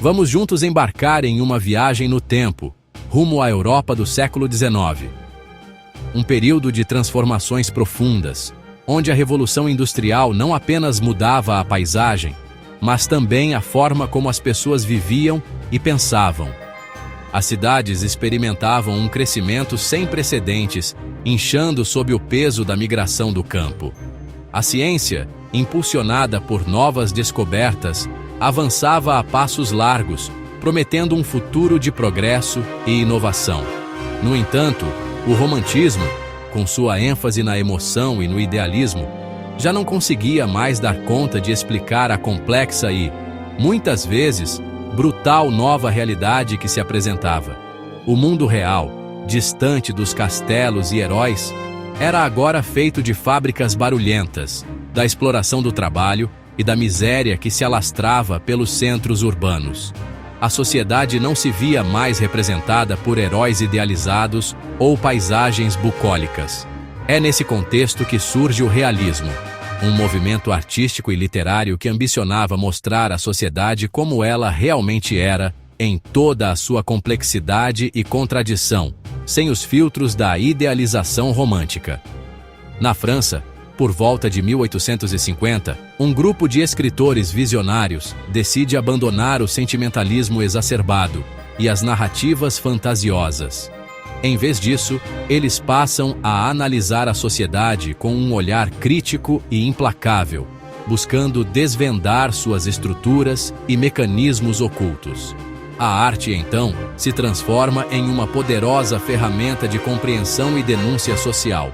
Vamos juntos embarcar em uma viagem no tempo, rumo à Europa do século XIX. Um período de transformações profundas, onde a Revolução Industrial não apenas mudava a paisagem, mas também a forma como as pessoas viviam e pensavam. As cidades experimentavam um crescimento sem precedentes, inchando sob o peso da migração do campo. A ciência, impulsionada por novas descobertas, avançava a passos largos, prometendo um futuro de progresso e inovação. No entanto, o romantismo, com sua ênfase na emoção e no idealismo, já não conseguia mais dar conta de explicar a complexa e, muitas vezes, brutal nova realidade que se apresentava. O mundo real, distante dos castelos e heróis, era agora feito de fábricas barulhentas, da exploração do trabalho e da miséria que se alastrava pelos centros urbanos. A sociedade não se via mais representada por heróis idealizados ou paisagens bucólicas. É nesse contexto que surge o realismo, um movimento artístico e literário que ambicionava mostrar a sociedade como ela realmente era, em toda a sua complexidade e contradição, sem os filtros da idealização romântica. Na França, por volta de 1850, um grupo de escritores visionários decide abandonar o sentimentalismo exacerbado e as narrativas fantasiosas. Em vez disso, eles passam a analisar a sociedade com um olhar crítico e implacável, buscando desvendar suas estruturas e mecanismos ocultos. A arte, então, se transforma em uma poderosa ferramenta de compreensão e denúncia social,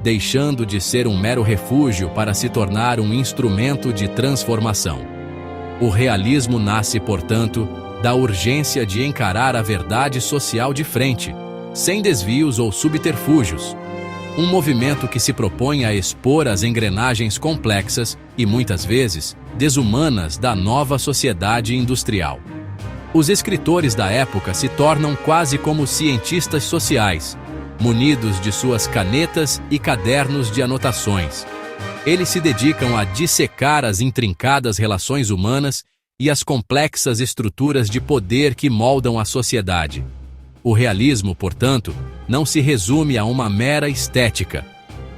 deixando de ser um mero refúgio para se tornar um instrumento de transformação. O realismo nasce, portanto, da urgência de encarar a verdade social de frente, sem desvios ou subterfúgios. Um movimento que se propõe a expor as engrenagens complexas e, muitas vezes, desumanas da nova sociedade industrial. Os escritores da época se tornam quase como cientistas sociais, munidos de suas canetas e cadernos de anotações. Eles se dedicam a dissecar as intrincadas relações humanas e as complexas estruturas de poder que moldam a sociedade. O realismo, portanto, não se resume a uma mera estética.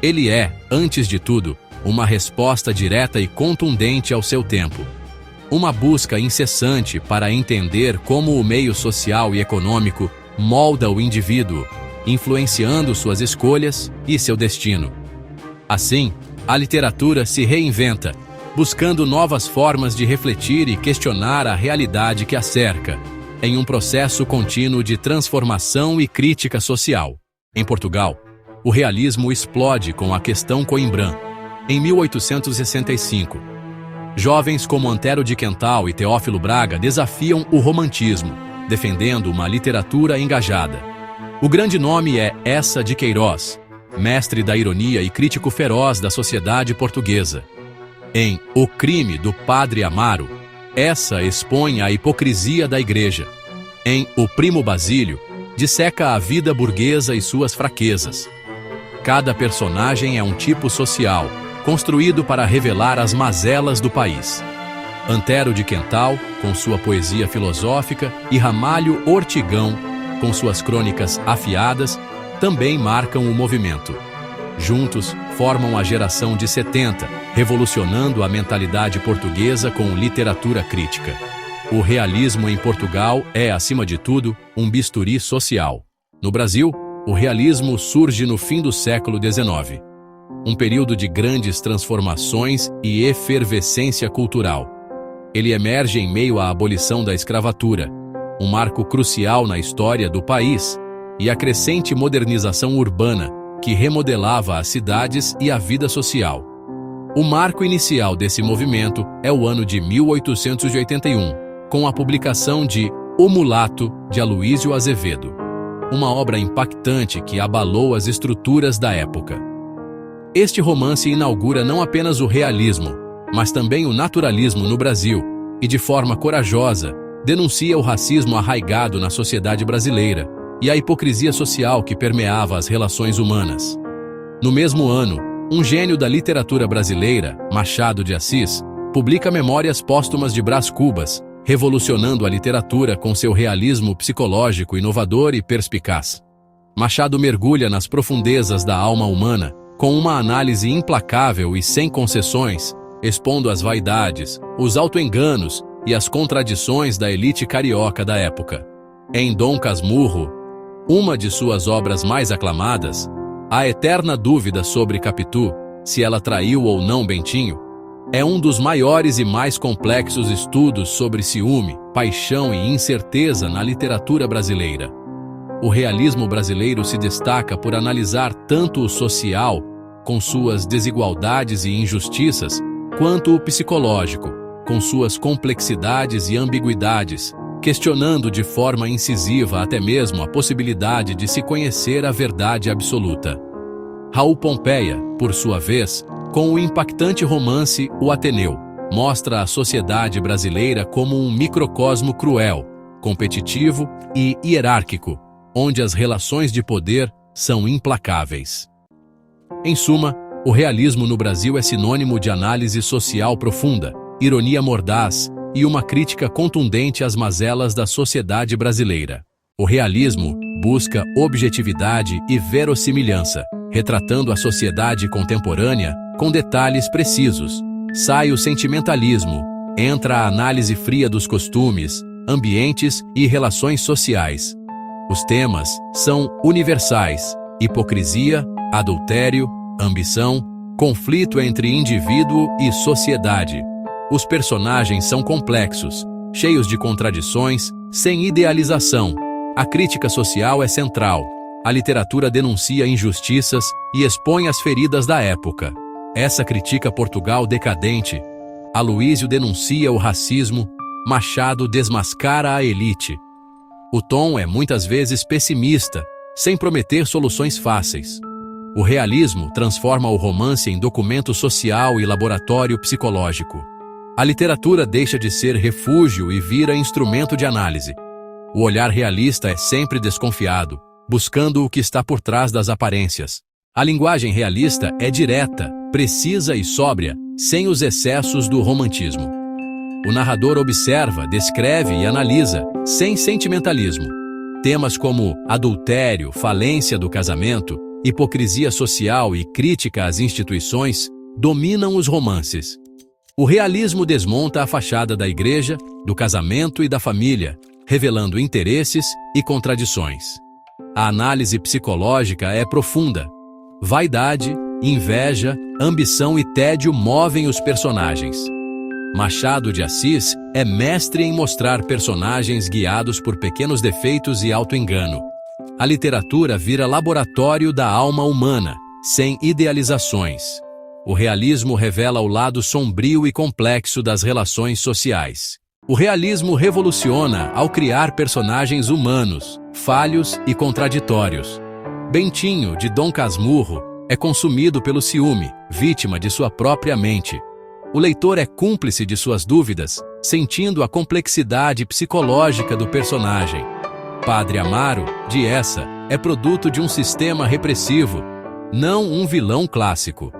Ele é, antes de tudo, uma resposta direta e contundente ao seu tempo. Uma busca incessante para entender como o meio social e econômico molda o indivíduo, influenciando suas escolhas e seu destino. Assim, a literatura se reinventa, buscando novas formas de refletir e questionar a realidade que a cerca, em um processo contínuo de transformação e crítica social. Em Portugal, o realismo explode com a Questão Coimbra, em 1865. Jovens como Antero de Quental e Teófilo Braga desafiam o romantismo, defendendo uma literatura engajada. O grande nome é Eça de Queiroz, mestre da ironia e crítico feroz da sociedade portuguesa. Em O Crime do Padre Amaro, Eça expõe a hipocrisia da igreja. Em O Primo Basílio, disseca a vida burguesa e suas fraquezas. Cada personagem é um tipo social, construído para revelar as mazelas do país. Antero de Quental, com sua poesia filosófica, e Ramalho Ortigão, com suas crônicas afiadas, também marcam o movimento. Juntos, formam a geração de 70, revolucionando a mentalidade portuguesa com literatura crítica. O realismo em Portugal é, acima de tudo, um bisturi social. No Brasil, o realismo surge no fim do século XIX. Um período de grandes transformações e efervescência cultural. Ele emerge em meio à abolição da escravatura, um marco crucial na história do país, e a crescente modernização urbana, que remodelava as cidades e a vida social. O marco inicial desse movimento é o ano de 1881, com a publicação de O Mulato, de Aloísio Azevedo, uma obra impactante que abalou as estruturas da época. Este romance inaugura não apenas o realismo, mas também o naturalismo no Brasil, e de forma corajosa, denuncia o racismo arraigado na sociedade brasileira e a hipocrisia social que permeava as relações humanas. No mesmo ano, um gênio da literatura brasileira, Machado de Assis, publica Memórias Póstumas de Brás Cubas, revolucionando a literatura com seu realismo psicológico inovador e perspicaz. Machado mergulha nas profundezas da alma humana, com uma análise implacável e sem concessões, expondo as vaidades, os autoenganos e as contradições da elite carioca da época. Em Dom Casmurro, uma de suas obras mais aclamadas, a eterna dúvida sobre Capitu, se ela traiu ou não Bentinho, é um dos maiores e mais complexos estudos sobre ciúme, paixão e incerteza na literatura brasileira. O realismo brasileiro se destaca por analisar tanto o social, com suas desigualdades e injustiças, quanto o psicológico, com suas complexidades e ambiguidades, questionando de forma incisiva até mesmo a possibilidade de se conhecer a verdade absoluta. Raul Pompeia, por sua vez, com o impactante romance O Ateneu, mostra a sociedade brasileira como um microcosmo cruel, competitivo e hierárquico, onde as relações de poder são implacáveis. Em suma, o realismo no Brasil é sinônimo de análise social profunda, ironia mordaz e uma crítica contundente às mazelas da sociedade brasileira. O realismo busca objetividade e verossimilhança, retratando a sociedade contemporânea com detalhes precisos. Sai o sentimentalismo, entra a análise fria dos costumes, ambientes e relações sociais. Os temas são universais: hipocrisia, adultério, ambição, conflito entre indivíduo e sociedade. Os personagens são complexos, cheios de contradições, sem idealização. A crítica social é central. A literatura denuncia injustiças e expõe as feridas da época. Essa critica Portugal decadente. Aloísio denuncia o racismo. Machado desmascara a elite. O tom é muitas vezes pessimista, sem prometer soluções fáceis. O realismo transforma o romance em documento social e laboratório psicológico. A literatura deixa de ser refúgio e vira instrumento de análise. O olhar realista é sempre desconfiado, buscando o que está por trás das aparências. A linguagem realista é direta, precisa e sóbria, sem os excessos do romantismo. O narrador observa, descreve e analisa, sem sentimentalismo. Temas como adultério, falência do casamento, hipocrisia social e crítica às instituições dominam os romances. O realismo desmonta a fachada da igreja, do casamento e da família, revelando interesses e contradições. A análise psicológica é profunda. Vaidade, inveja, ambição e tédio movem os personagens. Machado de Assis é mestre em mostrar personagens guiados por pequenos defeitos e auto-engano. A literatura vira laboratório da alma humana, sem idealizações. O realismo revela o lado sombrio e complexo das relações sociais. O realismo revoluciona ao criar personagens humanos, falhos e contraditórios. Bentinho, de Dom Casmurro, é consumido pelo ciúme, vítima de sua própria mente. O leitor é cúmplice de suas dúvidas, sentindo a complexidade psicológica do personagem. Padre Amaro, de Essa, é produto de um sistema repressivo, não um vilão clássico.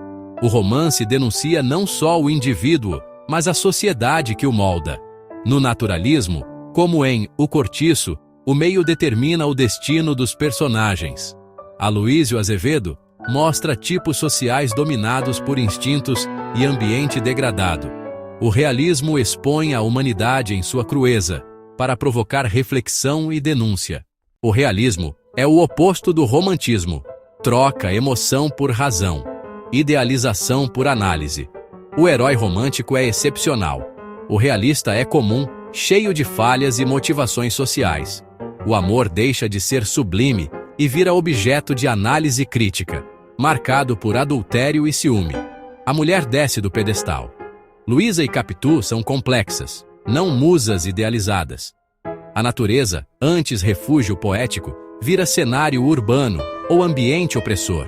O romance denuncia não só o indivíduo, mas a sociedade que o molda. No naturalismo, como em O Cortiço, o meio determina o destino dos personagens. Aloísio Azevedo mostra tipos sociais dominados por instintos e ambiente degradado. O realismo expõe a humanidade em sua crueza, para provocar reflexão e denúncia. O realismo é o oposto do romantismo. Troca emoção por razão, idealização por análise. O herói romântico é excepcional. O realista é comum, cheio de falhas e motivações sociais. O amor deixa de ser sublime e vira objeto de análise crítica, marcado por adultério e ciúme. A mulher desce do pedestal. Luísa e Capitu são complexas, não musas idealizadas. A natureza, antes refúgio poético, vira cenário urbano ou ambiente opressor.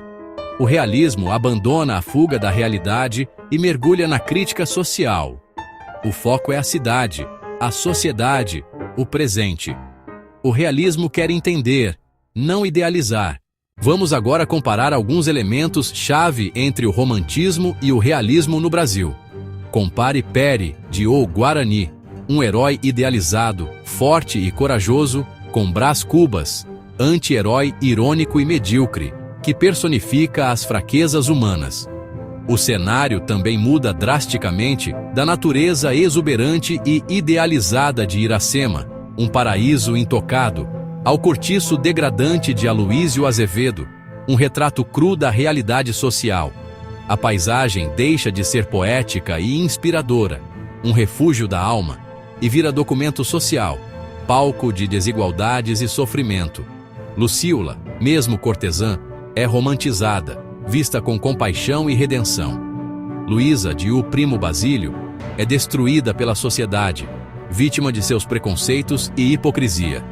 O realismo abandona a fuga da realidade e mergulha na crítica social. O foco é a cidade, a sociedade, o presente. O realismo quer entender, não idealizar. Vamos agora comparar alguns elementos-chave entre o romantismo e o realismo no Brasil. Compare Peri, de O Guarani. um herói idealizado, forte e corajoso, com Brás Cubas, anti-herói irônico e medíocre, que personifica as fraquezas humanas. O cenário também muda drasticamente da natureza exuberante e idealizada de Iracema, um paraíso intocado, ao cortiço degradante de Aloísio Azevedo, um retrato cru da realidade social. A paisagem deixa de ser poética e inspiradora, um refúgio da alma, e vira documento social, palco de desigualdades e sofrimento. Lucíola, mesmo cortesã, é romantizada, vista com compaixão e redenção. Luísa, de O Primo Basílio, é destruída pela sociedade, vítima de seus preconceitos e hipocrisia.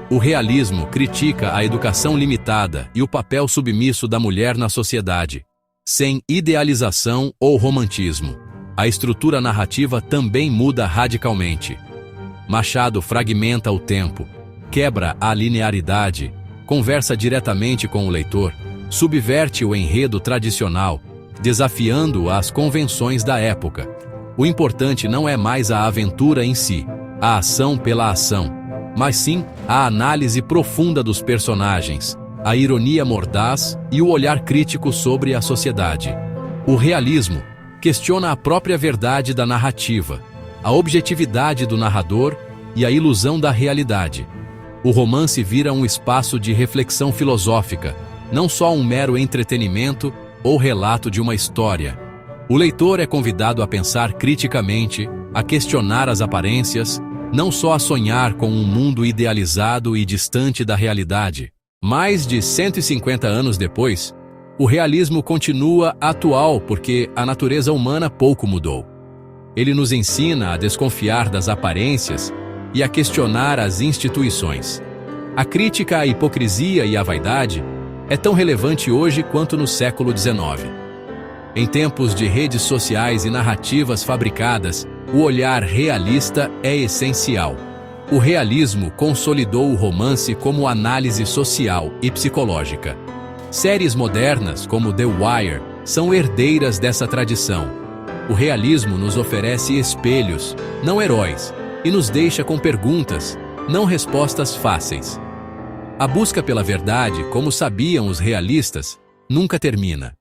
O realismo critica a educação limitada e o papel submisso da mulher na sociedade. Sem idealização ou romantismo, a estrutura narrativa também muda radicalmente. Machado fragmenta o tempo, quebra a linearidade, conversa diretamente com o leitor, subverte o enredo tradicional, desafiando as convenções da época. O importante não é mais a aventura em si, a ação pela ação, mas sim a análise profunda dos personagens, a ironia mordaz e o olhar crítico sobre a sociedade. O realismo questiona a própria verdade da narrativa, a objetividade do narrador e a ilusão da realidade. O romance vira um espaço de reflexão filosófica, não só um mero entretenimento ou relato de uma história. O leitor é convidado a pensar criticamente, a questionar as aparências, não só a sonhar com um mundo idealizado e distante da realidade. Mais de 150 anos depois, o realismo continua atual porque a natureza humana pouco mudou. Ele nos ensina a desconfiar das aparências e a questionar as instituições. A crítica à hipocrisia e à vaidade é tão relevante hoje quanto no século XIX. Em tempos de redes sociais e narrativas fabricadas, o olhar realista é essencial. O realismo consolidou o romance como análise social e psicológica. Séries modernas, como The Wire, são herdeiras dessa tradição. O realismo nos oferece espelhos, não heróis, e nos deixa com perguntas, não respostas fáceis. A busca pela verdade, como sabiam os realistas, nunca termina.